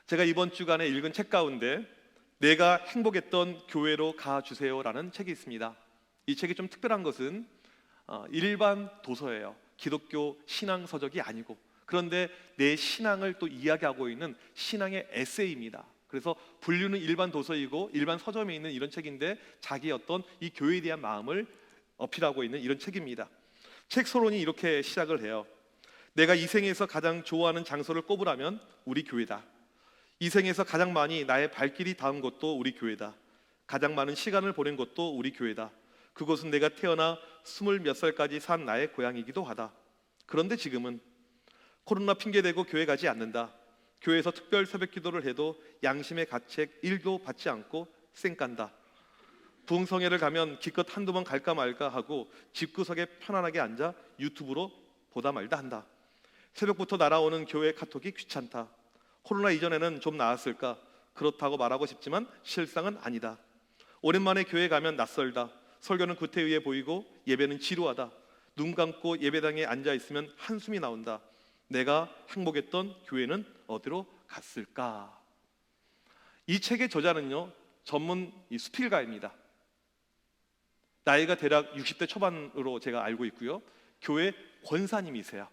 제가 이번 주간에 읽은 책 가운데 내가 행복했던 교회로 가주세요라는 책이 있습니다. 이 책이 좀 특별한 것은 일반 도서예요. 기독교 신앙 서적이 아니고, 그런데 내 신앙을 또 이야기하고 있는 신앙의 에세이입니다. 그래서 분류는 일반 도서이고 일반 서점에 있는 이런 책인데 자기의 어떤 이 교회에 대한 마음을 어필하고 있는 이런 책입니다. 책 서론이 이렇게 시작을 해요. 내가 이 생에서 가장 좋아하는 장소를 꼽으라면 우리 교회다. 이 생에서 가장 많이 나의 발길이 닿은 곳도 우리 교회다. 가장 많은 시간을 보낸 곳도 우리 교회다. 그곳은 내가 태어나 20몇 살까지 산 나의 고향이기도 하다. 그런데 지금은 코로나 핑계대고 교회 가지 않는다. 교회에서 특별 새벽 기도를 해도 양심의 가책 1도 받지 않고 쌩깐다. 부흥성회를 가면 기껏 한두 번 갈까 말까 하고 집구석에 편안하게 앉아 유튜브로 보다 말다 한다. 새벽부터 날아오는 교회 카톡이 귀찮다. 코로나 이전에는 좀 나았을까? 그렇다고 말하고 싶지만 실상은 아니다. 오랜만에 교회 가면 낯설다. 설교는 구태의해 보이고 예배는 지루하다. 눈 감고 예배당에 앉아있으면 한숨이 나온다. 내가 행복했던 교회는 어디로 갔을까? 이 책의 저자는요, 전문 수필가입니다. 나이가 대략 60대 초반으로 제가 알고 있고요, 교회 권사님이세요.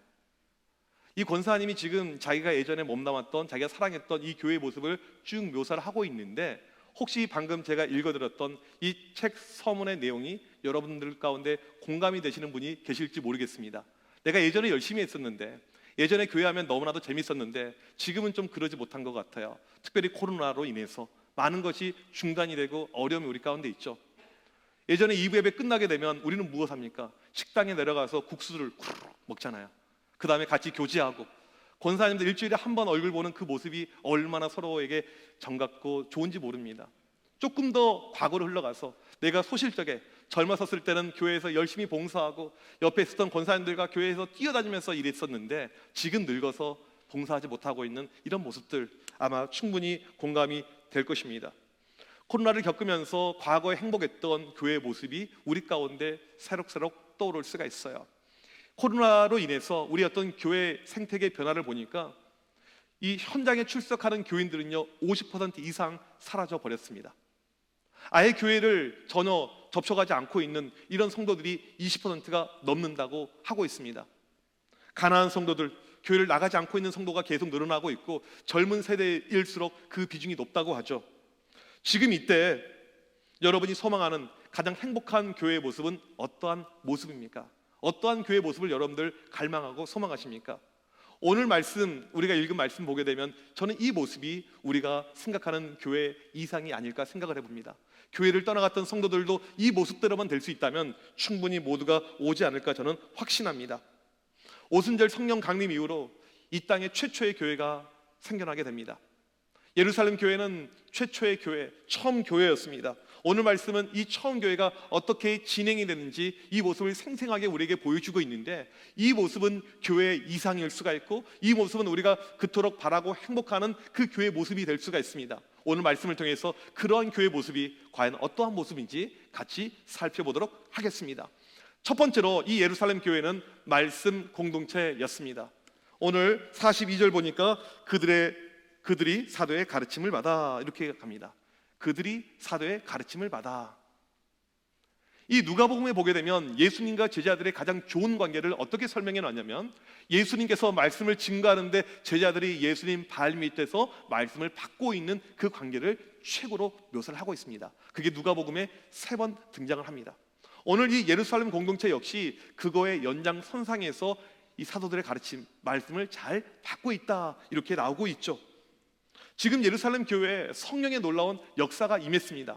이 권사님이 지금 자기가 예전에 몸담았던, 자기가 사랑했던 이 교회의 모습을 쭉 묘사를 하고 있는데, 혹시 방금 제가 읽어드렸던 이 책 서문의 내용이 여러분들 가운데 공감이 되시는 분이 계실지 모르겠습니다. 내가 예전에 열심히 했었는데, 예전에 교회하면 너무나도 재밌었는데 지금은 좀 그러지 못한 것 같아요. 특별히 코로나로 인해서 많은 것이 중단이 되고 어려움이 우리 가운데 있죠. 예전에 2부 예배 끝나게 되면 우리는 무엇 합니까? 식당에 내려가서 국수를 쿠르륵 먹잖아요. 그 다음에 같이 교제하고, 권사님들 일주일에 한 번 얼굴 보는 그 모습이 얼마나 서로에게 정같고 좋은지 모릅니다. 조금 더 과거로 흘러가서 내가 소실적에 젊었었을 때는 교회에서 열심히 봉사하고 옆에 있었던 권사님들과 교회에서 뛰어다니면서 일했었는데 지금 늙어서 봉사하지 못하고 있는 이런 모습들, 아마 충분히 공감이 될 것입니다. 코로나를 겪으면서 과거에 행복했던 교회의 모습이 우리 가운데 새록새록 떠오를 수가 있어요. 코로나로 인해서 우리 어떤 교회 생태계 변화를 보니까 이 현장에 출석하는 교인들은요 50% 이상 사라져 버렸습니다. 아예 교회를 전혀 접촉하지 않고 있는 이런 성도들이 20%가 넘는다고 하고 있습니다. 가난한 성도들, 교회를 나가지 않고 있는 성도가 계속 늘어나고 있고 젊은 세대일수록 그 비중이 높다고 하죠. 지금 이때 여러분이 소망하는 가장 행복한 교회의 모습은 어떠한 모습입니까? 어떠한 교회의 모습을 여러분들 갈망하고 소망하십니까? 오늘 말씀, 우리가 읽은 말씀 보게 되면 저는 이 모습이 우리가 생각하는 교회 이상이 아닐까 생각을 해봅니다. 교회를 떠나갔던 성도들도 이 모습대로만 될 수 있다면 충분히 모두가 오지 않을까 저는 확신합니다. 오순절 성령 강림 이후로 이 땅에 최초의 교회가 생겨나게 됩니다. 예루살렘 교회는 최초의 교회, 처음 교회였습니다. 오늘 말씀은 이 처음 교회가 어떻게 진행이 됐는지 이 모습을 생생하게 우리에게 보여주고 있는데, 이 모습은 교회의 이상일 수가 있고 이 모습은 우리가 그토록 바라고 행복하는 그 교회의 모습이 될 수가 있습니다. 오늘 말씀을 통해서 그러한 교회의 모습이 과연 어떠한 모습인지 같이 살펴보도록 하겠습니다. 첫 번째로 이 예루살렘 교회는 말씀 공동체였습니다. 오늘 42절 보니까 그들이 사도의 가르침을 받아, 이렇게 갑니다. 그들이 사도의 가르침을 받아. 이 누가복음에 보게 되면 예수님과 제자들의 가장 좋은 관계를 어떻게 설명해 놨냐면, 예수님께서 말씀을 증거하는데 제자들이 예수님 발 밑에서 말씀을 받고 있는 그 관계를 최고로 묘사를 하고 있습니다. 그게 누가복음에 3번 등장을 합니다. 오늘 이 예루살렘 공동체 역시 그거의 연장선상에서 이 사도들의 가르침, 말씀을 잘 받고 있다, 이렇게 나오고 있죠. 지금 예루살렘 교회에 성령의 놀라운 역사가 임했습니다.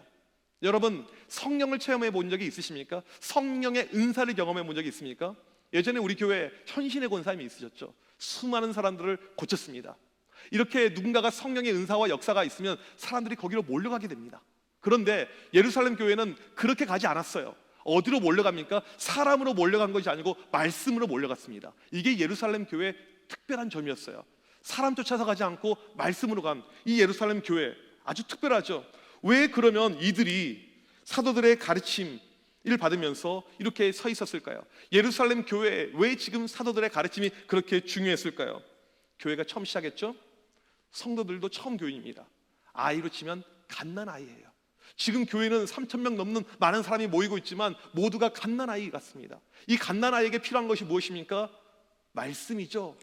여러분, 성령을 체험해 본 적이 있으십니까? 성령의 은사를 경험해 본 적이 있습니까? 예전에 우리 교회에 현신의 권사님이 있으셨죠. 수많은 사람들을 고쳤습니다. 이렇게 누군가가 성령의 은사와 역사가 있으면 사람들이 거기로 몰려가게 됩니다. 그런데 예루살렘 교회는 그렇게 가지 않았어요. 어디로 몰려갑니까? 사람으로 몰려간 것이 아니고 말씀으로 몰려갔습니다. 이게 예루살렘 교회의 특별한 점이었어요. 사람 쫓아서 가지 않고 말씀으로 간 이 예루살렘 교회, 아주 특별하죠. 왜 그러면 이들이 사도들의 가르침을 받으면서 이렇게 서 있었을까요? 예루살렘 교회에 왜 지금 사도들의 가르침이 그렇게 중요했을까요? 교회가 처음 시작했죠? 성도들도 처음 교인입니다. 아이로 치면 갓난아이예요. 지금 교회는 3,000명 넘는 많은 사람이 모이고 있지만 모두가 갓난아이 같습니다. 이 갓난아이에게 필요한 것이 무엇입니까? 말씀이죠.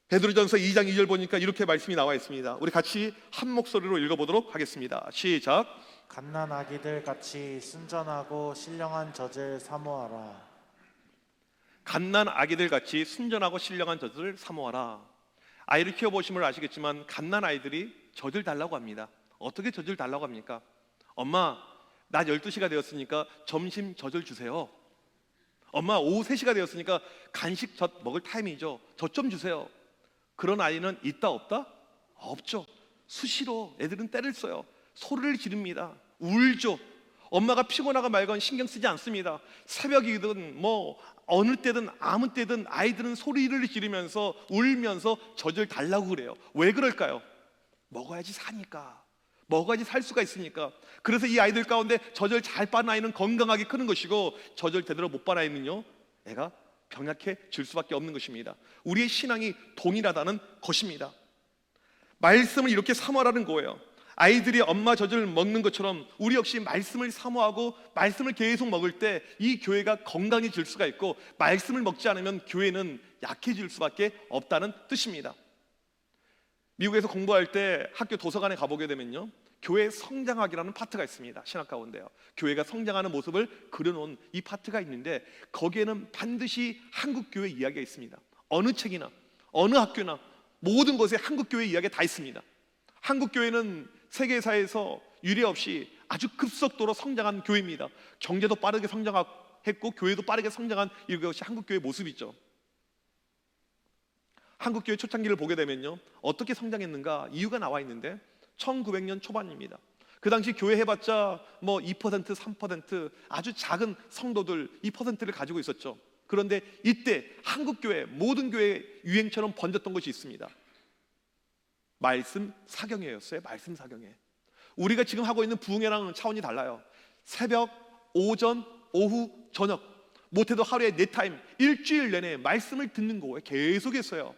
베드로전서 2장 2절 보니까 이렇게 말씀이 나와 있습니다. 우리 같이 한 목소리로 읽어보도록 하겠습니다. 시작. 갓난아기들 같이 순전하고 신령한 젖을 사모하라. 갓난아기들 같이 순전하고 신령한 젖을 사모하라. 아이를 키워보시면 아시겠지만 갓난아이들이 젖을 달라고 합니다. 어떻게 젖을 달라고 합니까? 엄마, 낮 12시가 되었으니까 점심 젖을 주세요. 엄마, 오후 3시가 되었으니까 간식 젖 먹을 타임이죠. 젖 좀 주세요. 그런 아이는 있다 없다? 없죠. 수시로 애들은 때를 써요. 소리를 지릅니다. 울죠. 엄마가 피곤하고 말건 신경 쓰지 않습니다. 새벽이든 뭐 어느 때든 아무 때든 아이들은 소리를 지르면서 울면서 젖을 달라고 그래요. 왜 그럴까요? 먹어야지 사니까. 먹어야지 살 수가 있으니까. 그래서 이 아이들 가운데 젖을 잘 빠는 아이는 건강하게 크는 것이고, 젖을 제대로 못 빠는 아이는요, 애가 병약해질 수밖에 없는 것입니다. 우리의 신앙이 동일하다는 것입니다. 말씀을 이렇게 사모하라는 거예요. 아이들이 엄마 젖을 먹는 것처럼 우리 역시 말씀을 사모하고 말씀을 계속 먹을 때 이 교회가 건강해질 수가 있고, 말씀을 먹지 않으면 교회는 약해질 수밖에 없다는 뜻입니다. 미국에서 공부할 때 학교 도서관에 가보게 되면요, 교회 성장학이라는 파트가 있습니다. 신학 가운데요, 교회가 성장하는 모습을 그려놓은 이 파트가 있는데, 거기에는 반드시 한국교회 이야기가 있습니다. 어느 책이나 어느 학교나 모든 곳에 한국교회 이야기가 다 있습니다. 한국교회는 세계사에서 유례 없이 아주 급속도로 성장한 교회입니다. 경제도 빠르게 성장했고 교회도 빠르게 성장한 이것이 한국교회의 모습이죠. 한국교회 초창기를 보게 되면요, 어떻게 성장했는가 이유가 나와 있는데, 1900년 초반입니다. 그 당시 교회 해봤자 뭐 2%, 3% 아주 작은 성도들 2%를 가지고 있었죠. 그런데 이때 한국교회, 모든 교회 유행처럼 번졌던 것이 있습니다. 말씀 사경회였어요. 말씀 사경회. 우리가 지금 하고 있는 부흥회랑은 차원이 달라요. 새벽, 오전, 오후, 저녁, 못해도 하루에 4타임, 일주일 내내 말씀을 듣는 거예요. 계속했어요.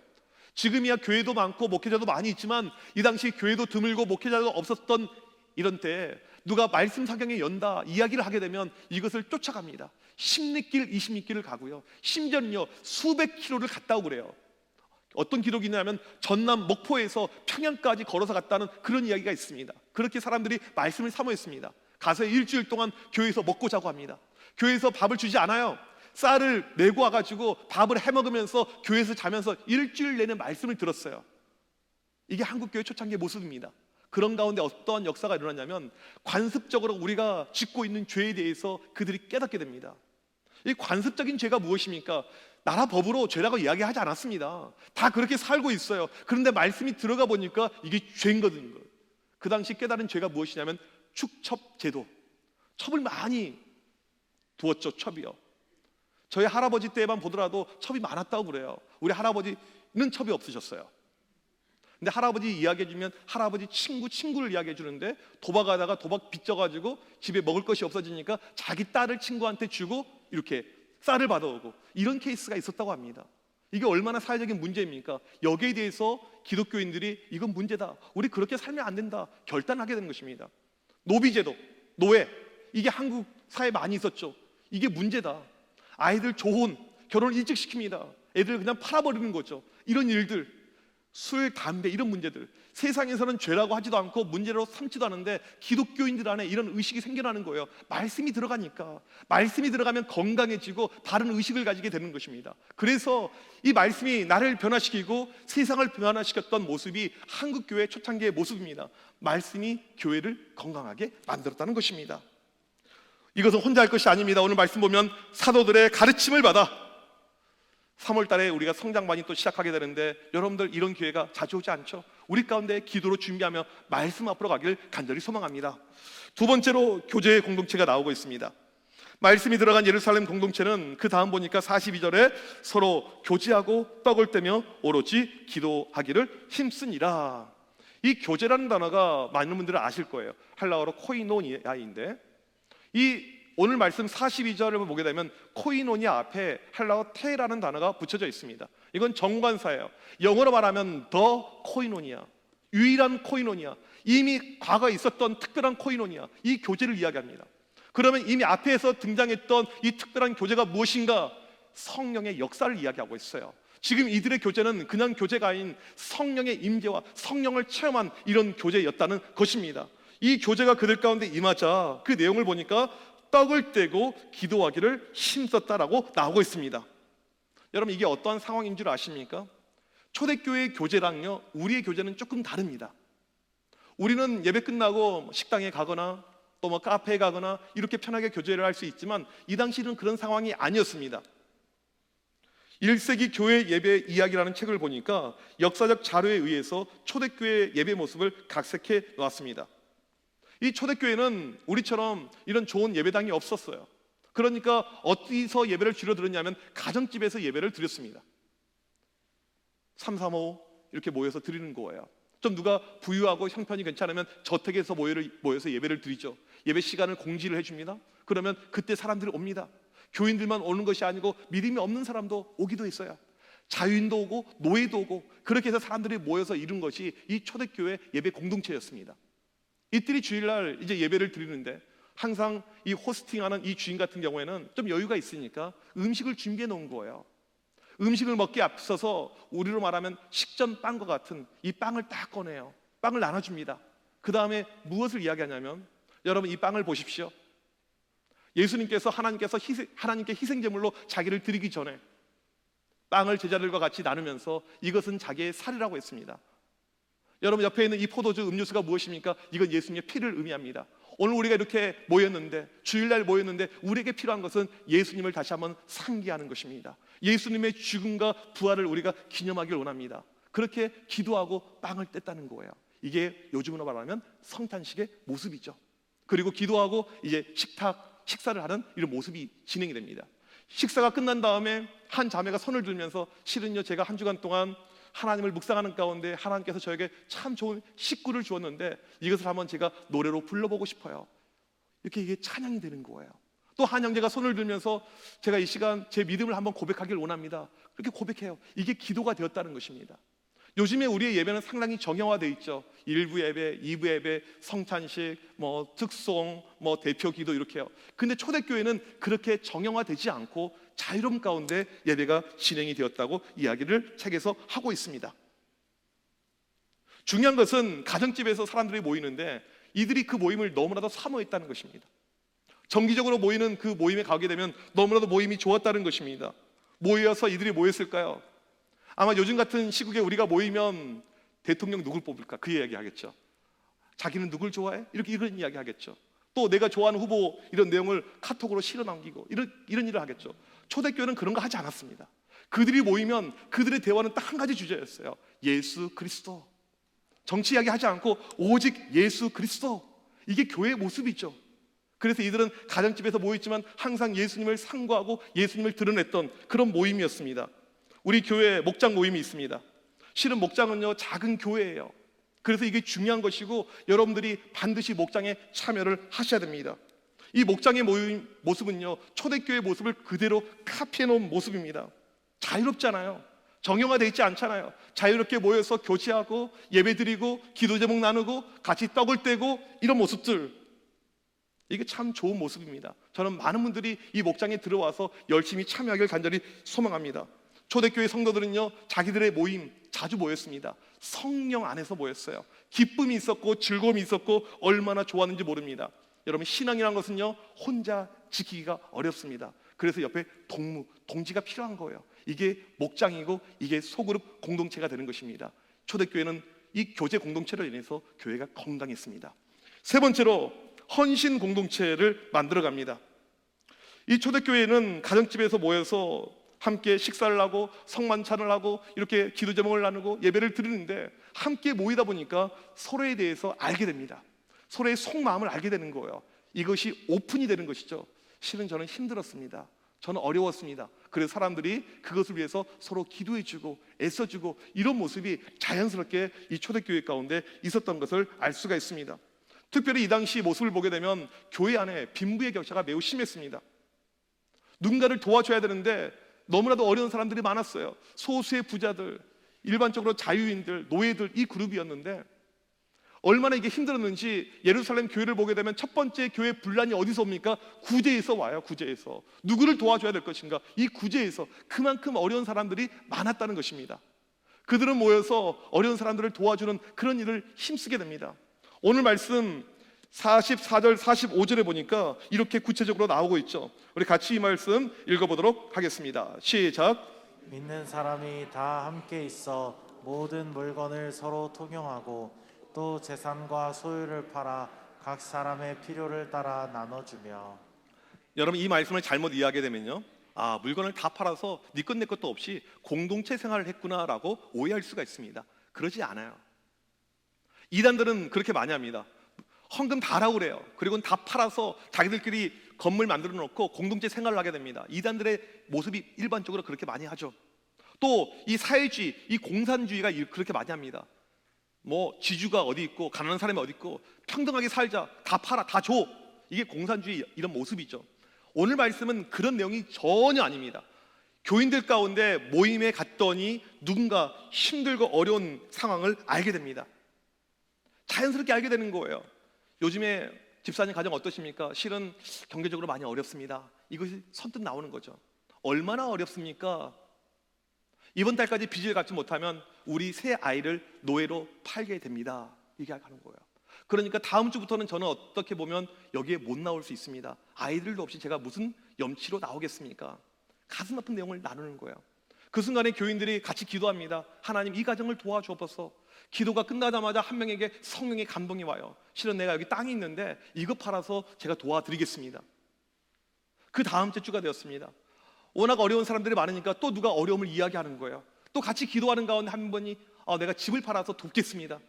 지금이야 교회도 많고 목회자도 많이 있지만, 이 당시 교회도 드물고 목회자도 없었던 이런 때 누가 말씀 사경회 연다 이야기를 하게 되면 이것을 쫓아갑니다. 10리길, 20리길을 가고요, 심지어는요 수백 킬로를 갔다 오고 그래요. 어떤 기록이 있냐면 전남 목포에서 평양까지 걸어서 갔다는 그런 이야기가 있습니다. 그렇게 사람들이 말씀을 사모했습니다. 가서 일주일 동안 교회에서 먹고 자고 합니다. 교회에서 밥을 주지 않아요. 쌀을 메고 와가지고 밥을 해먹으면서 교회에서 자면서 일주일 내내 말씀을 들었어요. 이게 한국교회 초창기의 모습입니다. 그런 가운데 어떠한 역사가 일어났냐면, 관습적으로 우리가 짓고 있는 죄에 대해서 그들이 깨닫게 됩니다. 이 관습적인 죄가 무엇입니까? 나라 법으로 죄라고 이야기하지 않았습니다. 다 그렇게 살고 있어요. 그런데 말씀이 들어가 보니까 이게 죄인거든요. 그 당시 깨달은 죄가 무엇이냐면 축첩제도, 첩을 많이 두었죠. 첩이요. 저희 할아버지 때만 보더라도 첩이 많았다고 그래요. 우리 할아버지는 첩이 없으셨어요. 근데 할아버지 이야기해주면 할아버지 친구를 이야기해주는데, 도박하다가 도박 빚져가지고 집에 먹을 것이 없어지니까 자기 딸을 친구한테 주고 이렇게 쌀을 받아오고, 이런 케이스가 있었다고 합니다. 이게 얼마나 사회적인 문제입니까? 여기에 대해서 기독교인들이 이건 문제다, 우리 그렇게 살면 안 된다 결단하게 된 것입니다. 노비제도, 노예, 이게 한국 사회에 많이 있었죠. 이게 문제다. 아이들 조혼, 결혼을 일찍 시킵니다. 애들 그냥 팔아버리는 거죠. 이런 일들, 술, 담배, 이런 문제들, 세상에서는 죄라고 하지도 않고 문제로 삼지도 않은데 기독교인들 안에 이런 의식이 생겨나는 거예요. 말씀이 들어가니까. 말씀이 들어가면 건강해지고 바른 의식을 가지게 되는 것입니다. 그래서 이 말씀이 나를 변화시키고 세상을 변화시켰던 모습이 한국교회 초창기의 모습입니다. 말씀이 교회를 건강하게 만들었다는 것입니다. 이것은 혼자 할 것이 아닙니다. 오늘 말씀 보면 사도들의 가르침을 받아 3월 달에 우리가 성장반이 또 시작하게 되는데, 여러분들 이런 기회가 자주 오지 않죠? 우리 가운데 기도로 준비하며 말씀 앞으로 가길 간절히 소망합니다. 두 번째로 교제의 공동체가 나오고 있습니다. 말씀이 들어간 예루살렘 공동체는 그 다음 보니까 42절에 서로 교제하고 떡을 떼며 오로지 기도하기를 힘쓰니라. 이 교제라는 단어가 많은 분들은 아실 거예요. 헬라어로 코이노니아인데, 이 오늘 말씀 42절을 보게 되면 코이노니아 앞에 헬라어 테라는 단어가 붙여져 있습니다. 이건 정관사예요. 영어로 말하면 더 코이노니아, 유일한 코이노니아, 이미 과거에 있었던 특별한 코이노니아, 이 교제를 이야기합니다. 그러면 이미 앞에서 등장했던 이 특별한 교제가 무엇인가? 성령의 역사를 이야기하고 있어요. 지금 이들의 교제는 그냥 교제가 아닌 성령의 임재와 성령을 체험한 이런 교제였다는 것입니다. 이 교제가 그들 가운데 임하자 그 내용을 보니까 떡을 떼고 기도하기를 힘썼다라고 나오고 있습니다. 여러분, 이게 어떠한 상황인 줄 아십니까? 초대교회의 교제랑요, 우리의 교제는 조금 다릅니다. 우리는 예배 끝나고 식당에 가거나 또 뭐 카페에 가거나 이렇게 편하게 교제를 할 수 있지만 이 당시는 그런 상황이 아니었습니다. 1세기 교회 예배 이야기라는 책을 보니까 역사적 자료에 의해서 초대교회 예배 모습을 각색해 놓았습니다. 이 초대교회는 우리처럼 이런 좋은 예배당이 없었어요. 그러니까 어디서 예배를 주로 드렸냐면 가정집에서 예배를 드렸습니다. 3, 3, 5 이렇게 모여서 드리는 거예요. 좀 누가 부유하고 형편이 괜찮으면 저택에서 모여서 예배를 드리죠. 예배 시간을 공지를 해줍니다. 그러면 그때 사람들이 옵니다. 교인들만 오는 것이 아니고 믿음이 없는 사람도 오기도 했어요. 자유인도 오고 노예도 오고 그렇게 해서 사람들이 모여서 이룬 것이 이 초대교회 예배 공동체였습니다. 이들이 주일날 이제 예배를 드리는데 항상 이 호스팅하는 이 주인 같은 경우에는 좀 여유가 있으니까 음식을 준비해 놓은 거예요. 음식을 먹기 앞서서 우리로 말하면 식전 빵과 같은 이 빵을 딱 꺼내요. 빵을 나눠줍니다. 그 다음에 무엇을 이야기하냐면, 여러분 이 빵을 보십시오. 예수님께서 하나님께 희생제물로 자기를 드리기 전에 빵을 제자들과 같이 나누면서 이것은 자기의 살이라고 했습니다. 여러분 옆에 있는 이 포도주 음료수가 무엇입니까? 이건 예수님의 피를 의미합니다. 오늘 우리가 이렇게 모였는데, 주일날 모였는데 우리에게 필요한 것은 예수님을 다시 한번 상기하는 것입니다. 예수님의 죽음과 부활을 우리가 기념하길 원합니다. 그렇게 기도하고 빵을 뗐다는 거예요. 이게 요즘으로 말하면 성탄식의 모습이죠. 그리고 기도하고 이제 식사를 하는 이런 모습이 진행이 됩니다. 식사가 끝난 다음에 한 자매가 손을 들면서, 실은요 제가 한 주간 동안 하나님을 묵상하는 가운데 하나님께서 저에게 참 좋은 식구를 주었는데 이것을 한번 제가 노래로 불러보고 싶어요. 이렇게 이게 찬양이 되는 거예요. 또 한 형제가 손을 들면서 제가 이 시간 제 믿음을 한번 고백하길 원합니다. 그렇게 고백해요. 이게 기도가 되었다는 것입니다. 요즘에 우리의 예배는 상당히 정형화되어 있죠. 1부 예배, 2부 예배, 성찬식, 특송, 대표 기도 이렇게요. 근데 초대교회는 그렇게 정형화되지 않고 자유로움 가운데 예배가 진행이 되었다고 이야기를 책에서 하고 있습니다. 중요한 것은 가정집에서 사람들이 모이는데 이들이 그 모임을 너무나도 사모했다는 것입니다. 정기적으로 모이는 그 모임에 가게 되면 너무나도 모임이 좋았다는 것입니다. 모여서 이들이 모였을까요? 아마 요즘 같은 시국에 우리가 모이면 대통령 누굴 뽑을까? 그 이야기 하겠죠. 자기는 누굴 좋아해? 이런 이야기 하겠죠. 또 내가 좋아하는 후보 이런 내용을 카톡으로 실어 남기고 이런 일을 하겠죠. 초대교회는 그런 거 하지 않았습니다. 그들이 모이면 그들의 대화는 딱 한 가지 주제였어요. 예수 그리스도. 정치 이야기 하지 않고 오직 예수 그리스도. 이게 교회의 모습이죠. 그래서 이들은 가정집에서 모였지만 항상 예수님을 상고하고 예수님을 드러냈던 그런 모임이었습니다. 우리 교회에 목장 모임이 있습니다. 실은 목장은요 작은 교회예요. 그래서 이게 중요한 것이고 여러분들이 반드시 목장에 참여를 하셔야 됩니다. 이 목장의 모습은요 초대교회의 모습을 그대로 카피해 놓은 모습입니다. 자유롭잖아요. 정형화되어 있지 않잖아요. 자유롭게 모여서 교제하고 예배드리고 기도 제목 나누고 같이 떡을 떼고 이런 모습들, 이게 참 좋은 모습입니다. 저는 많은 분들이 이 목장에 들어와서 열심히 참여하길 간절히 소망합니다. 초대교회 성도들은요 자기들의 모임 자주 모였습니다. 성령 안에서 모였어요. 기쁨이 있었고 즐거움이 있었고 얼마나 좋았는지 모릅니다. 여러분 신앙이라는 것은요 혼자 지키기가 어렵습니다. 그래서 옆에 동지가 필요한 거예요. 이게 목장이고 이게 소그룹 공동체가 되는 것입니다. 초대교회는 이 교제 공동체로 인해서 교회가 건강했습니다. 세 번째로 헌신 공동체를 만들어갑니다. 이 초대교회는 가정집에서 모여서 함께 식사를 하고 성만찬을 하고 이렇게 기도 제목을 나누고 예배를 드리는데 함께 모이다 보니까 서로에 대해서 알게 됩니다. 서로의 속마음을 알게 되는 거예요. 이것이 오픈이 되는 것이죠. 실은 저는 힘들었습니다. 저는 어려웠습니다. 그래서 사람들이 그것을 위해서 서로 기도해주고 애써주고 이런 모습이 자연스럽게 이 초대교회 가운데 있었던 것을 알 수가 있습니다. 특별히 이 당시 모습을 보게 되면 교회 안에 빈부의 격차가 매우 심했습니다. 누군가를 도와줘야 되는데 너무나도 어려운 사람들이 많았어요. 소수의 부자들, 일반적으로 자유인들, 노예들 이 그룹이었는데 얼마나 이게 힘들었는지 예루살렘 교회를 보게 되면 첫 번째 교회 분란이 어디서 옵니까? 구제에서 와요. 구제에서. 누구를 도와줘야 될 것인가? 이 구제에서 그만큼 어려운 사람들이 많았다는 것입니다. 그들은 모여서 어려운 사람들을 도와주는 그런 일을 힘쓰게 됩니다. 오늘 말씀 44절 45절에 보니까 이렇게 구체적으로 나오고 있죠. 우리 같이 이 말씀 읽어보도록 하겠습니다. 시작. 믿는 사람이 다 함께 있어 모든 물건을 서로 통용하고 또 재산과 소유를 팔아 각 사람의 필요를 따라 나눠주며. 여러분, 이 말씀을 잘못 이해하게 되면요, 물건을 다 팔아서 네 것 내 것도 없이 공동체 생활을 했구나라고 오해할 수가 있습니다. 그러지 않아요. 이단들은 그렇게 많이 합니다. 헌금 다 하라고 그래요. 그리고 다 팔아서 자기들끼리 건물 만들어 놓고 공동체 생활을 하게 됩니다. 이단들의 모습이 일반적으로 그렇게 많이 하죠. 또 이 사회주의, 이 공산주의가 그렇게 많이 합니다. 뭐 지주가 어디 있고 가난한 사람이 어디 있고 평등하게 살자, 다 팔아, 다 줘. 이게 공산주의 이런 모습이죠. 오늘 말씀은 그런 내용이 전혀 아닙니다. 교인들 가운데 모임에 갔더니 누군가 힘들고 어려운 상황을 알게 됩니다. 자연스럽게 알게 되는 거예요. 요즘에 집사님 가정 어떠십니까? 실은 경제적으로 많이 어렵습니다. 이것이 선뜻 나오는 거죠. 얼마나 어렵습니까? 이번 달까지 빚을 갚지 못하면 우리 새 아이를 노예로 팔게 됩니다. 얘기하는 거예요. 그러니까 다음 주부터는 저는 어떻게 보면 여기에 못 나올 수 있습니다. 아이들도 없이 제가 무슨 염치로 나오겠습니까? 가슴 아픈 내용을 나누는 거예요. 그 순간에 교인들이 같이 기도합니다. 하나님, 이 가정을 도와주옵소서. 기도가 끝나자마자 한 명에게 성령의 감동이 와요. 실은 내가 여기 땅이 있는데 이거 팔아서 제가 도와드리겠습니다. 그 다음 주가 되었습니다. 워낙 어려운 사람들이 많으니까 또 누가 어려움을 이야기하는 거예요. 또 같이 기도하는 가운데 한 분이 내가 집을 팔아서 돕겠습니다.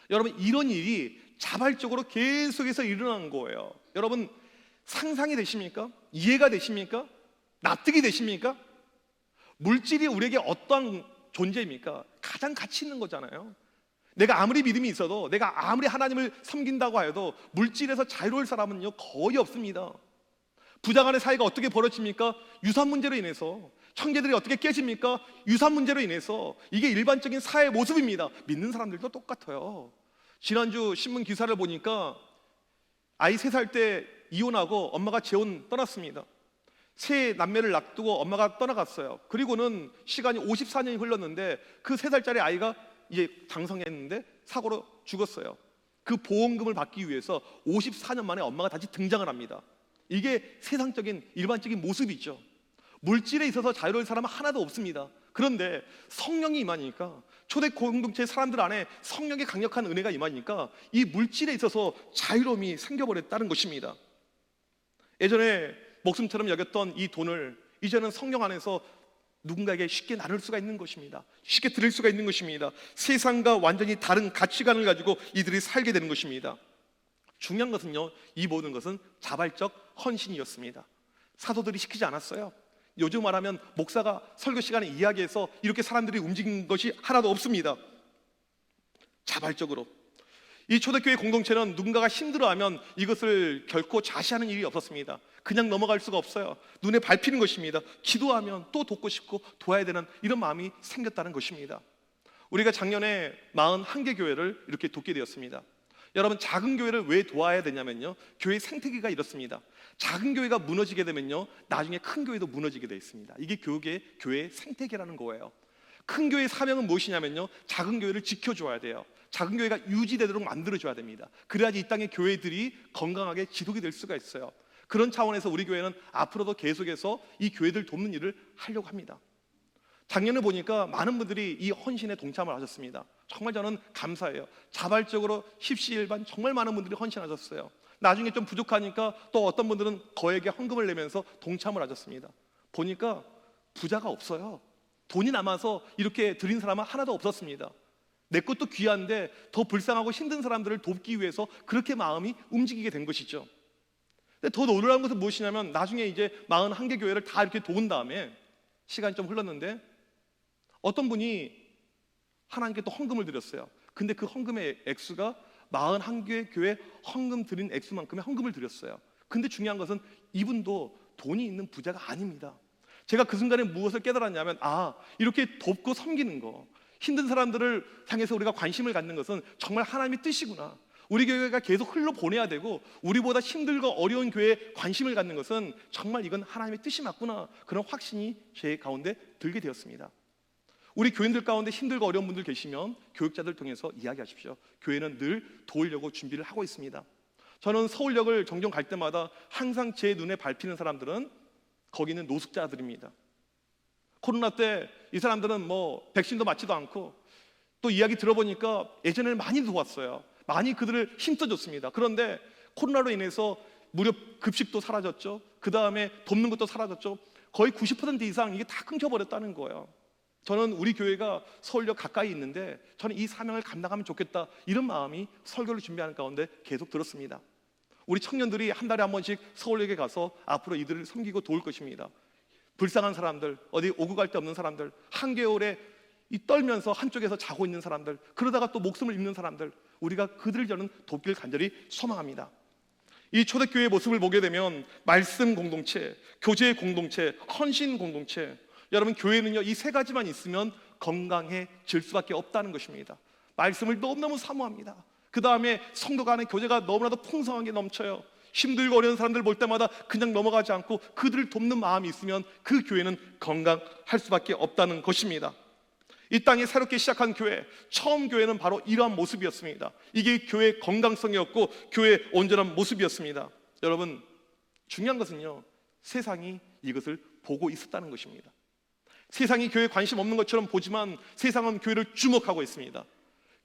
여러분, 이런 일이 자발적으로 계속해서 일어나는 거예요. 여러분, 상상이 되십니까? 이해가 되십니까? 납득이 되십니까? 물질이 우리에게 어떠한 존재입니까? 가장 가치 있는 거잖아요. 내가 아무리 믿음이 있어도, 내가 아무리 하나님을 섬긴다고 해도 물질에서 자유로울 사람은요 거의 없습니다. 부자 간의 사이가 어떻게 벌어집니까? 유산 문제로 인해서. 형제들이 어떻게 깨집니까? 유산 문제로 인해서. 이게 일반적인 사회 모습입니다. 믿는 사람들도 똑같아요. 지난주 신문 기사를 보니까 아이 3살 때 이혼하고 엄마가 재혼 떠났습니다. 세 남매를 놔두고 엄마가 떠나갔어요. 그리고는 시간이 54년이 흘렀는데 그 3살짜리 아이가 이제 장성했는데 사고로 죽었어요. 그 보험금을 받기 위해서 54년 만에 엄마가 다시 등장을 합니다. 이게 세상적인 일반적인 모습이죠. 물질에 있어서 자유로울 사람은 하나도 없습니다. 그런데 성령이 임하니까, 초대 공동체 사람들 안에 성령의 강력한 은혜가 임하니까 이 물질에 있어서 자유로움이 생겨버렸다는 것입니다. 예전에 목숨처럼 여겼던 이 돈을 이제는 성령 안에서 누군가에게 쉽게 나눌 수가 있는 것입니다. 쉽게 드릴 수가 있는 것입니다. 세상과 완전히 다른 가치관을 가지고 이들이 살게 되는 것입니다. 중요한 것은요, 이 모든 것은 자발적 헌신이었습니다. 사도들이 시키지 않았어요. 요즘 말하면 목사가 설교 시간에 이야기해서 이렇게 사람들이 움직인 것이 하나도 없습니다. 자발적으로. 이 초대교회 공동체는 누군가가 힘들어하면 이것을 결코 좌시하는 일이 없었습니다. 그냥 넘어갈 수가 없어요. 눈에 밟히는 것입니다. 기도하면 또 돕고 싶고 도와야 되는 이런 마음이 생겼다는 것입니다. 우리가 작년에 41개 교회를 이렇게 돕게 되었습니다. 여러분, 작은 교회를 왜 도와야 되냐면요, 교회 생태계가 이렇습니다. 작은 교회가 무너지게 되면요, 나중에 큰 교회도 무너지게 되어 있습니다. 이게 교회의 생태계라는 거예요. 큰 교회의 사명은 무엇이냐면요, 작은 교회를 지켜줘야 돼요. 작은 교회가 유지되도록 만들어줘야 됩니다. 그래야지 이 땅의 교회들이 건강하게 지속이 될 수가 있어요. 그런 차원에서 우리 교회는 앞으로도 계속해서 이 교회들 돕는 일을 하려고 합니다. 작년에 보니까 많은 분들이 이 헌신에 동참을 하셨습니다. 정말 저는 감사해요. 자발적으로 십시일반 정말 많은 분들이 헌신하셨어요. 나중에 좀 부족하니까 또 어떤 분들은 거액의 헌금을 내면서 동참을 하셨습니다. 보니까 부자가 없어요. 돈이 남아서 이렇게 드린 사람은 하나도 없었습니다. 내 것도 귀한데 더 불쌍하고 힘든 사람들을 돕기 위해서 그렇게 마음이 움직이게 된 것이죠. 근데 더 놀라운 것은 무엇이냐면, 나중에 이제 41개 교회를 다 이렇게 도운 다음에 시간이 좀 흘렀는데 어떤 분이 하나님께 또 헌금을 드렸어요. 근데 그 헌금의 액수가 41개 교회 헌금 드린 액수만큼의 헌금을 드렸어요. 근데 중요한 것은 이분도 돈이 있는 부자가 아닙니다. 제가 그 순간에 무엇을 깨달았냐면, 이렇게 돕고 섬기는 거, 힘든 사람들을 향해서 우리가 관심을 갖는 것은 정말 하나님의 뜻이구나. 우리 교회가 계속 흘러보내야 되고 우리보다 힘들고 어려운 교회에 관심을 갖는 것은 정말 이건 하나님의 뜻이 맞구나, 그런 확신이 제 가운데 들게 되었습니다. 우리 교인들 가운데 힘들고 어려운 분들 계시면 교육자들 통해서 이야기하십시오. 교회는 늘 도우려고 준비를 하고 있습니다. 저는 서울역을 종종 갈 때마다 항상 제 눈에 밟히는 사람들은 거기 있는 노숙자들입니다. 코로나 때 이 사람들은 뭐 백신도 맞지도 않고, 또 이야기 들어보니까 예전에는 많이 도왔어요. 많이 그들을 힘써줬습니다. 그런데 코로나로 인해서 무료 급식도 사라졌죠. 그 다음에 돕는 것도 사라졌죠. 거의 90% 이상 이게 다 끊겨버렸다는 거예요. 저는 우리 교회가 서울역 가까이 있는데 저는 이 사명을 감당하면 좋겠다, 이런 마음이 설교를 준비하는 가운데 계속 들었습니다. 우리 청년들이 한 달에 한 번씩 서울역에 가서 앞으로 이들을 섬기고 도울 것입니다. 불쌍한 사람들, 어디 오고 갈 데 없는 사람들, 한겨울에 이 떨면서 한쪽에서 자고 있는 사람들, 그러다가 또 목숨을 잃는 사람들, 우리가 그들을 저는 돕길 간절히 소망합니다. 이 초대교회의 모습을 보게 되면 말씀 공동체, 교제 공동체, 헌신 공동체, 여러분 교회는요 이 세 가지만 있으면 건강해질 수밖에 없다는 것입니다. 말씀을 너무너무 사모합니다. 그 다음에 성도 간의 교제가 너무나도 풍성하게 넘쳐요. 힘들고 어려운 사람들 볼 때마다 그냥 넘어가지 않고 그들을 돕는 마음이 있으면 그 교회는 건강할 수밖에 없다는 것입니다. 이 땅에 새롭게 시작한 교회, 처음 교회는 바로 이러한 모습이었습니다. 이게 교회의 건강성이었고 교회의 온전한 모습이었습니다. 여러분, 중요한 것은요 세상이 이것을 보고 있었다는 것입니다. 세상이 교회에 관심 없는 것처럼 보지만 세상은 교회를 주목하고 있습니다.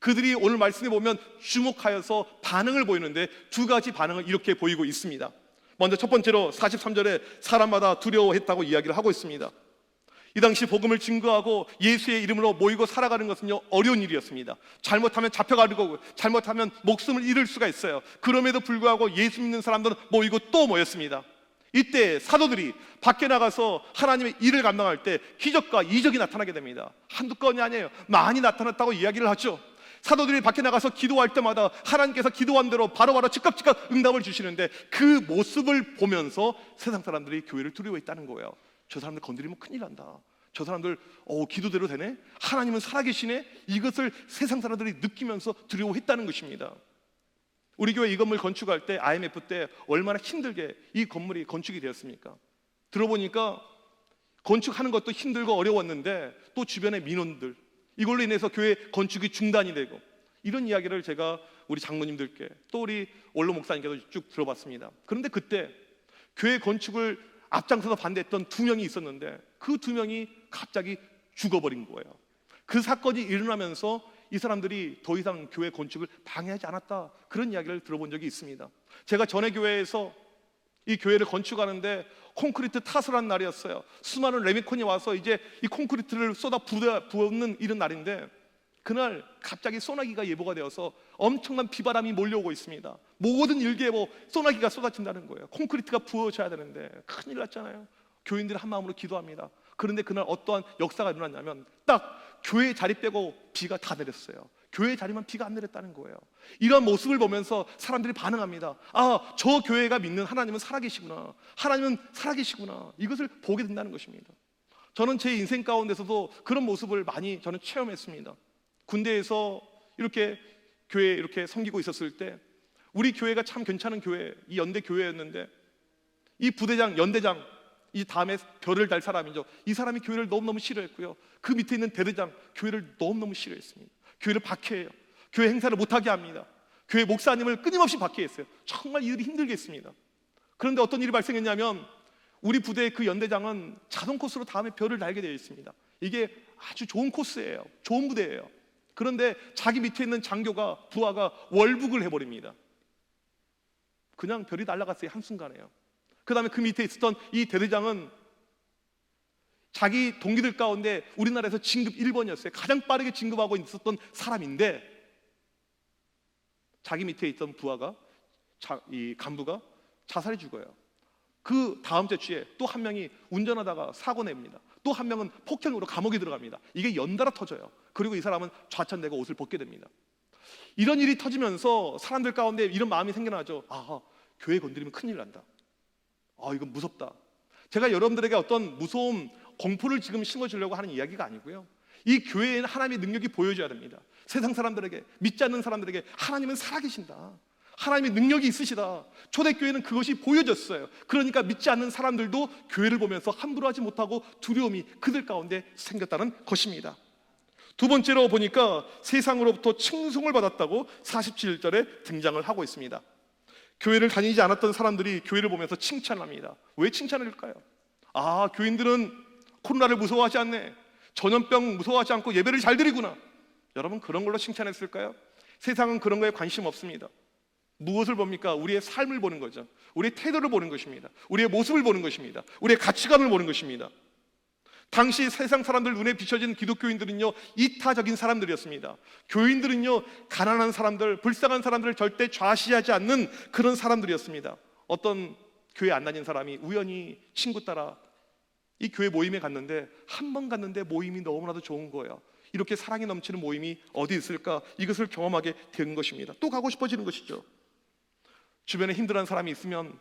그들이 오늘 말씀에 보면 주목하여서 반응을 보이는데 두 가지 반응을 이렇게 보이고 있습니다. 먼저 첫 번째로 43절에 사람마다 두려워했다고 이야기를 하고 있습니다. 이 당시 복음을 증거하고 예수의 이름으로 모이고 살아가는 것은요 어려운 일이었습니다. 잘못하면 잡혀가는 거고 잘못하면 목숨을 잃을 수가 있어요. 그럼에도 불구하고 예수 믿는 사람들은 모이고 또 모였습니다. 이때 사도들이 밖에 나가서 하나님의 일을 감당할 때 기적과 이적이 나타나게 됩니다. 한두 건이 아니에요. 많이 나타났다고 이야기를 하죠. 사도들이 밖에 나가서 기도할 때마다 하나님께서 기도한 대로 바로바로 즉각 응답을 주시는데 그 모습을 보면서 세상 사람들이 교회를 두려워했다는 거예요. 저 사람들 건드리면 큰일 난다. 저 사람들 기도대로 되네? 하나님은 살아계시네? 이것을 세상 사람들이 느끼면서 두려워했다는 것입니다. 우리 교회 이 건물 건축할 때 IMF 때 얼마나 힘들게 이 건물이 건축이 되었습니까? 들어보니까 건축하는 것도 힘들고 어려웠는데 또 주변의 민원들, 이걸로 인해서 교회 건축이 중단이 되고, 이런 이야기를 제가 우리 장로님들께 또 우리 원로 목사님께도 쭉 들어봤습니다. 그런데 그때 교회 건축을 앞장서서 반대했던 두 명이 있었는데 그 두 명이 갑자기 죽어버린 거예요. 그 사건이 일어나면서 이 사람들이 더 이상 교회 건축을 방해하지 않았다, 그런 이야기를 들어본 적이 있습니다. 제가 전에 교회에서 이 교회를 건축하는데 콘크리트 탓을 한 날이었어요. 수많은 레미콘이 와서 이제 이 콘크리트를 쏟아 부었는 이런 날인데 그날 갑자기 소나기가 예보가 되어서 엄청난 비바람이 몰려오고 있습니다. 모든 일개보 소나기가 쏟아진다는 거예요. 콘크리트가 부어져야 되는데 큰일 났잖아요. 교인들이 한 마음으로 기도합니다. 그런데 그날 어떠한 역사가 일어났냐면 딱 교회 자리 빼고 비가 다 내렸어요. 교회 자리만 비가 안 내렸다는 거예요. 이런 모습을 보면서 사람들이 반응합니다. 아, 저 교회가 믿는 하나님은 살아계시구나. 하나님은 살아계시구나. 이것을 보게 된다는 것입니다. 저는 제 인생 가운데서도 그런 모습을 많이 저는 체험했습니다. 군대에서 이렇게 교회 이렇게 섬기고 있었을 때 우리 교회가 참 괜찮은 교회, 이 연대 교회였는데 이 부대장, 연대장, 이 다음에 별을 달 사람이죠. 이 사람이 교회를 너무너무 싫어했고요. 그 밑에 있는 대대장, 교회를 너무너무 싫어했습니다. 교회를 박해해요. 교회 행사를 못하게 합니다. 교회 목사님을 끊임없이 박해했어요. 정말 이들이 힘들게 했습니다. 그런데 어떤 일이 발생했냐면 우리 부대의 그 연대장은 자동 코스로 다음에 별을 달게 되어 있습니다. 이게 아주 좋은 코스예요. 좋은 부대예요. 그런데 자기 밑에 있는 장교가, 부하가 월북을 해버립니다. 그냥 별이 날아갔어요. 한순간에요. 그 다음에 그 밑에 있었던 이 대대장은 자기 동기들 가운데 우리나라에서 진급 1번이었어요. 가장 빠르게 진급하고 있었던 사람인데 자기 밑에 있던 부하가, 이 간부가 자살해 죽어요. 그 다음 주에 또 한 명이 운전하다가 사고 냅니다. 또 한 명은 폭행으로 감옥에 들어갑니다. 이게 연달아 터져요. 그리고 이 사람은 좌천되고 옷을 벗게 됩니다. 이런 일이 터지면서 사람들 가운데 이런 마음이 생겨나죠. 아, 교회 건드리면 큰일 난다. 아, 이건 무섭다. 제가 여러분들에게 어떤 무서움, 공포를 지금 심어주려고 하는 이야기가 아니고요. 이 교회에는 하나님의 능력이 보여져야 됩니다. 세상 사람들에게, 믿지 않는 사람들에게 하나님은 살아계신다, 하나님의 능력이 있으시다. 초대교회는 그것이 보여졌어요. 그러니까 믿지 않는 사람들도 교회를 보면서 함부로 하지 못하고 두려움이 그들 가운데 생겼다는 것입니다. 두 번째로 보니까 세상으로부터 칭송을 받았다고 47절에 등장을 하고 있습니다. 교회를 다니지 않았던 사람들이 교회를 보면서 칭찬을 합니다. 왜 칭찬을 할까요? 아, 교인들은 코로나를 무서워하지 않네, 전염병 무서워하지 않고 예배를 잘 드리구나. 여러분, 그런 걸로 칭찬했을까요? 세상은 그런 거에 관심 없습니다. 무엇을 봅니까? 우리의 삶을 보는 거죠. 우리의 태도를 보는 것입니다. 우리의 모습을 보는 것입니다. 우리의 가치관을 보는 것입니다. 당시 세상 사람들 눈에 비춰진 기독교인들은요, 이타적인 사람들이었습니다. 교인들은요, 가난한 사람들, 불쌍한 사람들을 절대 좌시하지 않는 그런 사람들이었습니다. 어떤 교회 안 다닌 사람이 우연히 친구 따라 이 교회 모임에 갔는데, 한 번 갔는데 모임이 너무나도 좋은 거예요. 이렇게 사랑이 넘치는 모임이 어디 있을까? 이것을 경험하게 된 것입니다. 또 가고 싶어지는 것이죠. 주변에 힘들어하는 사람이 있으면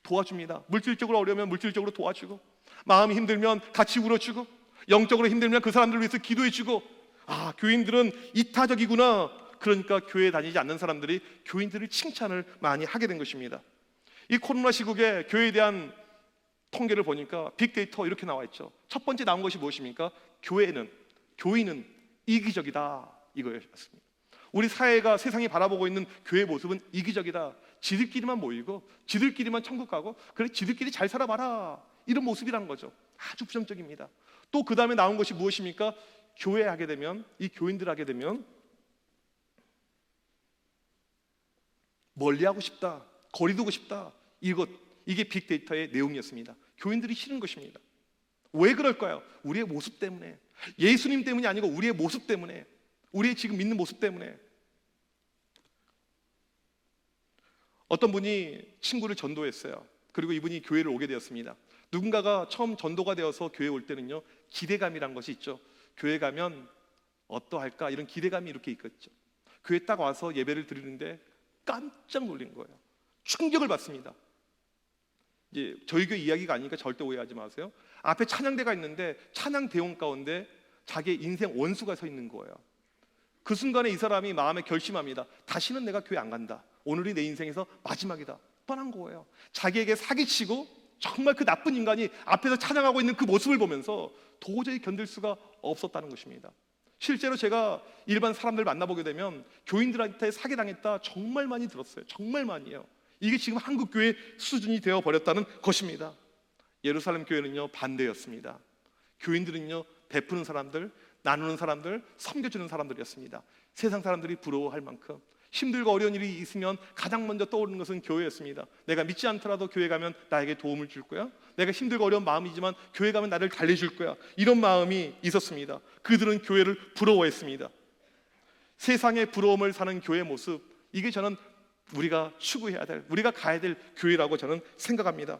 도와줍니다. 물질적으로 어려우면 물질적으로 도와주고, 마음이 힘들면 같이 울어주고, 영적으로 힘들면 그 사람들을 위해서 기도해주고. 아, 교인들은 이타적이구나. 그러니까 교회 다니지 않는 사람들이 교인들을 칭찬을 많이 하게 된 것입니다. 이 코로나 시국에 교회에 대한 통계를 보니까 빅데이터 이렇게 나와 있죠. 첫 번째 나온 것이 무엇입니까? 교인은 이기적이다, 이거였습니다. 우리 사회가, 세상이 바라보고 있는 교회의 모습은 이기적이다. 지들끼리만 모이고 지들끼리만 천국 가고, 그래 지들끼리 잘 살아봐라, 이런 모습이라는 거죠. 아주 부정적입니다. 또 그 다음에 나온 것이 무엇입니까? 교회 하게 되면, 이 교인들 하게 되면 멀리하고 싶다, 거리두고 싶다. 이게 빅데이터의 내용이었습니다. 교인들이 싫은 것입니다. 왜 그럴까요? 우리의 모습 때문에. 예수님 때문이 아니고 우리의 모습 때문에, 우리의 지금 믿는 모습 때문에. 어떤 분이 친구를 전도했어요. 그리고 이분이 교회를 오게 되었습니다. 누군가가 처음 전도가 되어서 교회에 올 때는요, 기대감이란 것이 있죠. 교회 가면 어떠할까, 이런 기대감이 이렇게 있겠죠. 교회 딱 와서 예배를 드리는데 깜짝 놀란 거예요. 충격을 받습니다. 이제 저희 교회 이야기가 아니니까 절대 오해하지 마세요. 앞에 찬양대가 있는데 찬양 대원 가운데 자기의 인생 원수가 서 있는 거예요. 그 순간에 이 사람이 마음에 결심합니다. 다시는 내가 교회 안 간다. 오늘이 내 인생에서 마지막이다. 떠난 거예요. 자기에게 사기치고 정말 그 나쁜 인간이 앞에서 찬양하고 있는 그 모습을 보면서 도저히 견딜 수가 없었다는 것입니다. 실제로 제가 일반 사람들 만나보게 되면 교인들한테 사기당했다 정말 많이 들었어요. 정말 많이요. 이게 지금 한국 교회 수준이 되어 버렸다는 것입니다. 예루살렘 교회는요, 반대였습니다. 교인들은요, 베푸는 사람들, 나누는 사람들, 섬겨주는 사람들이었습니다. 세상 사람들이 부러워할 만큼 힘들고 어려운 일이 있으면 가장 먼저 떠오르는 것은 교회였습니다. 내가 믿지 않더라도 교회 가면 나에게 도움을 줄 거야. 내가 힘들고 어려운 마음이지만 교회 가면 나를 달래줄 거야. 이런 마음이 있었습니다. 그들은 교회를 부러워했습니다. 세상의 부러움을 사는 교회의 모습, 이게 저는 우리가 추구해야 될, 우리가 가야 될 교회라고 저는 생각합니다.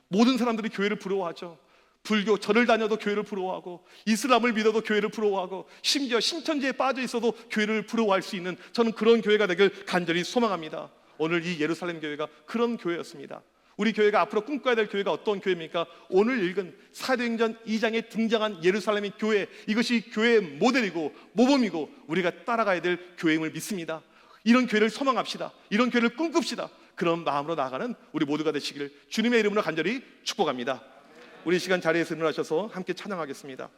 모든 사람들이 교회를 부러워하죠. 불교 절을 다녀도 교회를 부러워하고, 이슬람을 믿어도 교회를 부러워하고, 심지어 신천지에 빠져 있어도 교회를 부러워할 수 있는, 저는 그런 교회가 되길 간절히 소망합니다. 오늘 이 예루살렘 교회가 그런 교회였습니다. 우리 교회가 앞으로 꿈꿔야 될 교회가 어떤 교회입니까? 오늘 읽은 사도행전 2장에 등장한 예루살렘의 교회, 이것이 교회의 모델이고 모범이고 우리가 따라가야 될 교회임을 믿습니다. 이런 교회를 소망합시다. 이런 교회를 꿈꿉시다. 그런 마음으로 나아가는 우리 모두가 되시기를 주님의 이름으로 간절히 축복합니다. 우리 시간 자리에서 일어나셔서 함께 찬양하겠습니다.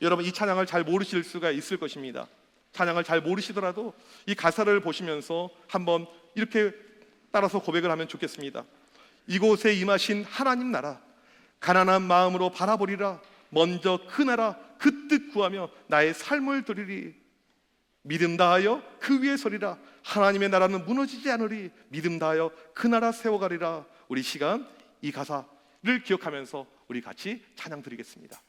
여러분, 이 찬양을 잘 모르실 수가 있을 것입니다. 찬양을 잘 모르시더라도 이 가사를 보시면서 한번 이렇게 따라서 고백을 하면 좋겠습니다. 이곳에 임하신 하나님 나라, 가난한 마음으로 바라보리라. 먼저 그 나라 그 뜻 구하며 나의 삶을 드리리. 믿음 다하여 그 위에 서리라. 하나님의 나라는 무너지지 않으리. 믿음 다하여 그 나라 세워가리라. 우리 시간 이 가사를 기억하면서 우리 같이 찬양 드리겠습니다.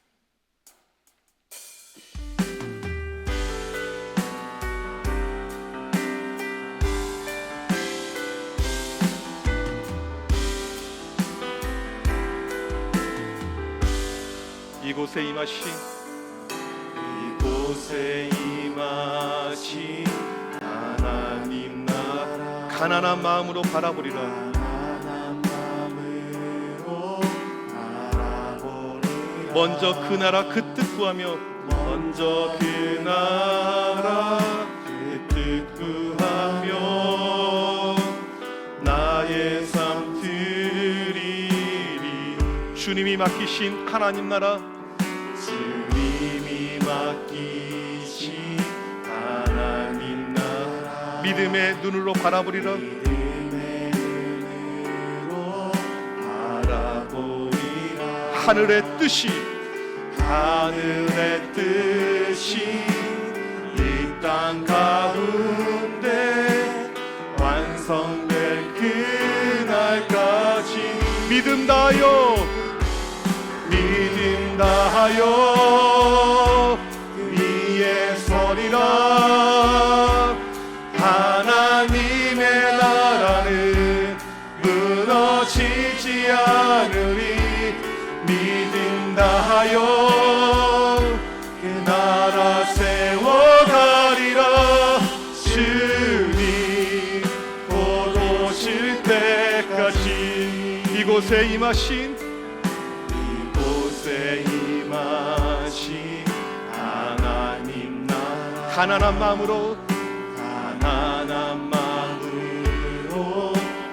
이곳에 임하신 하나님 나라, 가난한 마음으로 바라보리라. 먼저 그 나라 그 뜻 구하며 먼저 그 나라 그 뜻 구하며 나의 삶 드리리. 주님이 맡기신 하나님 나라, 주님이 맡기신 하나님 나라 믿음의 눈으로 바라보리라. 믿음의 눈으로 바라보리라. 하늘의 뜻이 이 땅 가운데 완성될 그날까지 믿음 다하여 위에 서리라. 하나님의 나라는 무너지지 않으리. 믿음 다하여 그 나라 세워가리라. 주님 곧 오실 때까지 이곳에 임하신 하나님 나라 가난한 마음으로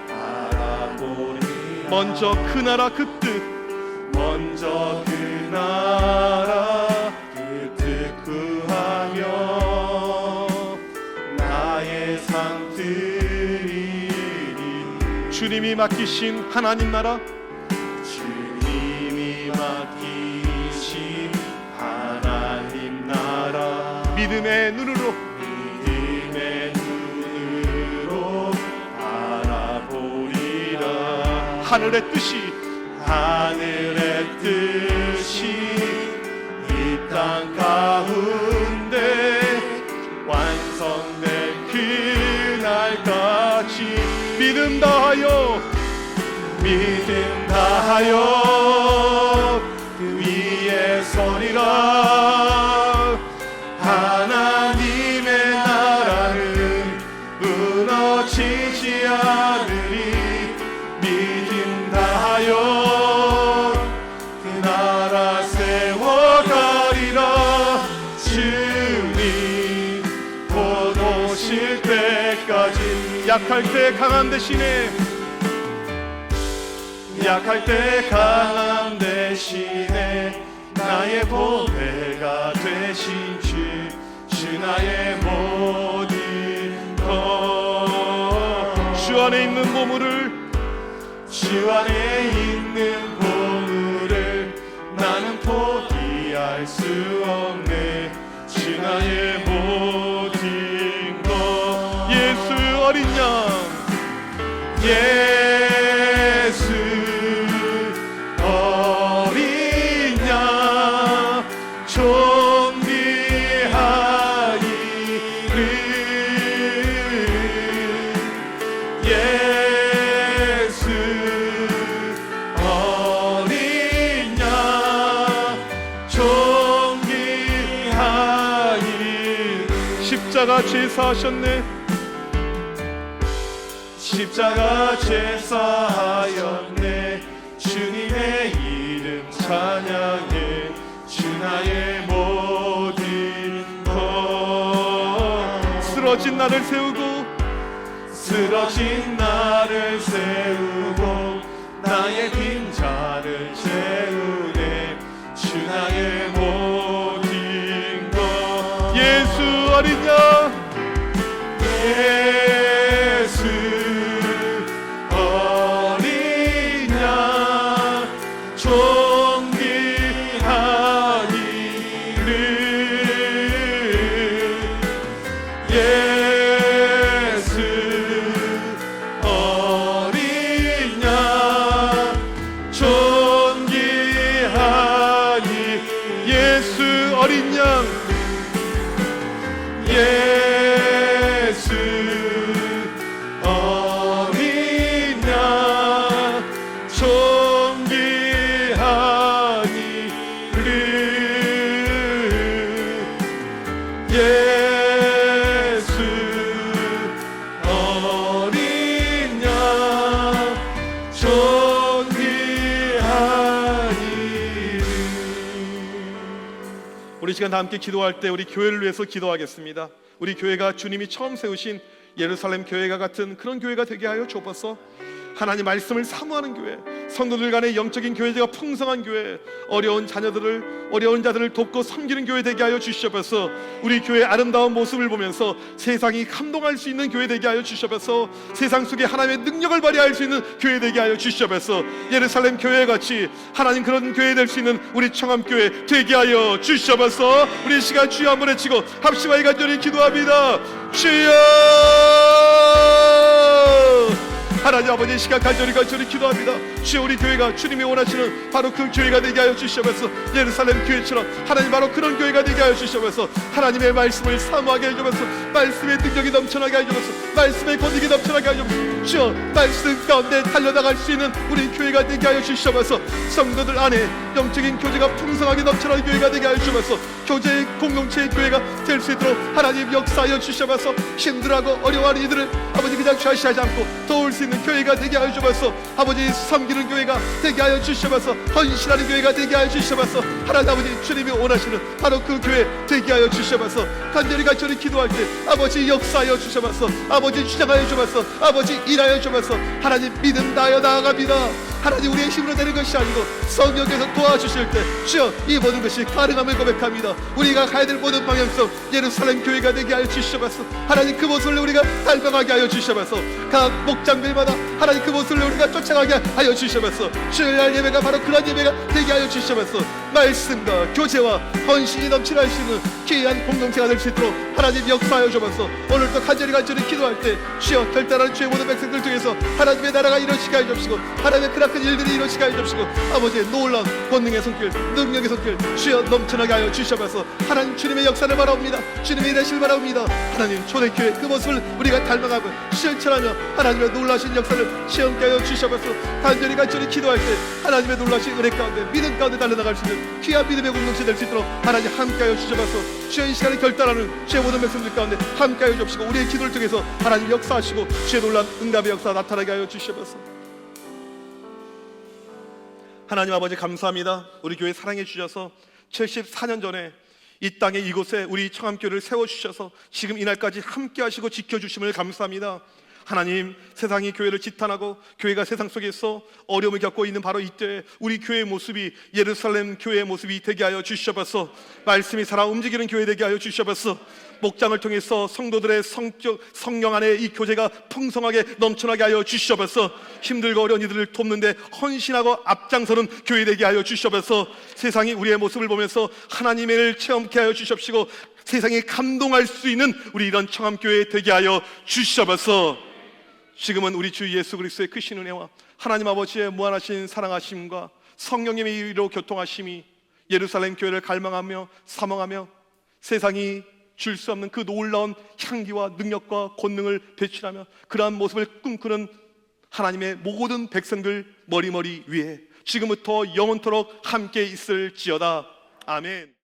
바라보리라. 먼저 그 나라 그 뜻 구하며 나의 삶 드리리. 주님이 맡기신 하나님 나라, 믿음의 눈으로 바라보리라. 하늘의 뜻이 이 땅 가운데 완성될 그날까지 믿음 다하여 그 위에 서리라. 하나님의 나라는 무너지지 않으리. 믿음 다하여 그 나라 세워가리라. 주님 곧 오실 때까지 약할 때 강함 대신에 나의 보배가 되신 주 나의 모든 것. 주 안에 있는 보물을 나는 포기할 수 없네. 주 나의 모든 것. 예수 어린 양, 예수 어린 양 존귀하리를. 예수 어린 양 존귀하리를. 십자가 제사하셨네. 십자가 제사하였네. 주님의 이름 찬양해. 주 나의 모든 것. 쓰러진 나를 세우고 나의 빈자를 채우네. 주 나의 모든 것. 예수 어린 양, 예수 어린 양 존귀하리를. 예수 어린 양 존귀하리. 예수 어린 양, 예수 어린 양 존귀하니를. 예수 어린 양 존귀하니를. 우리 시간 다 함께 기도할 때 우리 교회를 위해서 기도하겠습니다. 우리 교회가 주님이 처음 세우신 예루살렘 교회가 같은 그런 교회가 되게 하여 주옵소서. 하나님 말씀을 사모하는 교회, 성도들 간의 영적인 교회가 풍성한 교회, 어려운 자들을 돕고 섬기는 교회 되게 하여 주시옵소서. 우리 교회의 아름다운 모습을 보면서 세상이 감동할 수 있는 교회 되게 하여 주시옵소서. 세상 속에 하나님의 능력을 발휘할 수 있는 교회 되게 하여 주시옵소서. 예루살렘 교회 같이 하나님 그런 교회 될 수 있는 우리 청암교회 되게 하여 주시옵소서. 우리 시간 주여 한번 외치고 합심하여 간절히 기도합니다. 주여! 하나님 아버지, 시간 간절히 기도합니다. 주여, 우리 교회가 주님이 원하시는 바로 그 교회가 되게 하여 주시옵소서. 예루살렘 교회처럼 하나님 바로 그런 교회가 되게 하여 주시옵소서. 하나님의 말씀을 사모하게 해주면서 말씀의 능력이 넘쳐나게 해주면서 말씀의 권능이 넘쳐나게 해주면서 주여, 말씀 가운데 달려나갈 수 있는 우리 교회가 되게 하여 주시옵소서. 성도들 안에 영적인 교제가 풍성하게 넘쳐나는 교회가 되게 하여 주시옵소서. 교제의 공동체의 교회가 될 수 있도록 하나님 역사하여 주시옵소서. 힘들어하고 어려워하는 이들을 아버지 그냥 좌시하지 않고 도울 수 있는 교회가 되게 하여 주옵소서. 아버지 섬기는 교회가 되게 하여 주시옵소서. 헌신하는 교회가 되게 하여 주시옵소서. 하나님 아버지, 주님이 원하시는 바로 그 교회 되게 하여 주시옵소서. 간절히 기도할 때 아버지 역사하여 주시옵소서. 아버지 주장하여 주옵소서. 아버지 일하여 주옵소서. 하나님 믿음 다하여 나아갑니다. 하나님 우리의 힘으로 되는 것이 아니고 성령께서 도와주실 때 주여, 이 모든 것이 가능함을 고백합니다. 우리가 가야 될 모든 방향성 예루살렘 교회가 되게 하여 주시옵소서. 하나님 그 모습을 우리가 닮아가게 하여 주시옵소서. 각 목장들마다 하나님 그 모습을 우리가 쫓아가게 하여 주시옵소서. 주일날 예배가 바로 그런 예배가 되게 하여 주시옵소서. 말씀과 교제와 헌신이 넘치는 수 있는 귀한 공동체가 될 수 있도록 하나님 역사하여 주옵소서. 오늘도 간절히 기도할 때 주여, 결단하는 주의 모든 백성들 중에서 하나님의 나라가 이루어지게 하여 주옵시고 하나님의 크나큰 일들이 이루어지게 하여 주옵시고 아버지의 놀라운 권능의 손길, 능력의 손길 주여 넘쳐나게 하여 주시옵소서. 하나님 주님의 역사를 바라옵니다. 주님의 일하시를 바라옵니다. 하나님 초대교회 그 모습을 우리가 닮아가고 실천하며 하나님의 놀라신 역사를 체험케 하여 주시옵소서. 간절히 기도할 때 하나님의 놀라신 은혜 가운데 믿음 가운데 달려나갈 수 있는 귀한 믿음의 공동체 될 수 있도록 하나님 함께하여 주시옵소서. 주의 이 시간에 결단하는 주의 모든 백성들 가운데 함께하여 주옵시고 우리의 기도를 통해서 하나님 역사하시고 주의 놀란 응답의 역사 나타나게 하여 주시옵소서. 하나님 아버지, 감사합니다. 우리 교회 사랑해 주셔서 74년 전에 이 땅에 이곳에 우리 청암교회를 세워주셔서 지금 이날까지 함께 하시고 지켜주심을 감사합니다. 하나님, 세상이 교회를 지탄하고 교회가 세상 속에서 어려움을 겪고 있는 바로 이때 우리 교회의 모습이 예루살렘 교회의 모습이 되게 하여 주시옵소서. 말씀이 살아 움직이는 교회 되게 하여 주시옵소서. 목장을 통해서 성도들의 성령 안에 이 교제가 풍성하게 넘쳐나게 하여 주시옵소서. 힘들고 어려운 이들을 돕는데 헌신하고 앞장서는 교회 되게 하여 주시옵소서. 세상이 우리의 모습을 보면서 하나님을 체험케 하여 주시옵시고 세상이 감동할 수 있는 우리 이런 청암교회 되게 하여 주시옵소서. 지금은 우리 주 예수 그리스도의 크신 은혜와 하나님 아버지의 무한하신 사랑하심과 성령님의 이로 교통하심이 예루살렘 교회를 갈망하며 사모하며 세상이 줄 수 없는 그 놀라운 향기와 능력과 권능을 배출하며 그러한 모습을 꿈꾸는 하나님의 모든 백성들 머리머리 위에 지금부터 영원토록 함께 있을지어다. 아멘.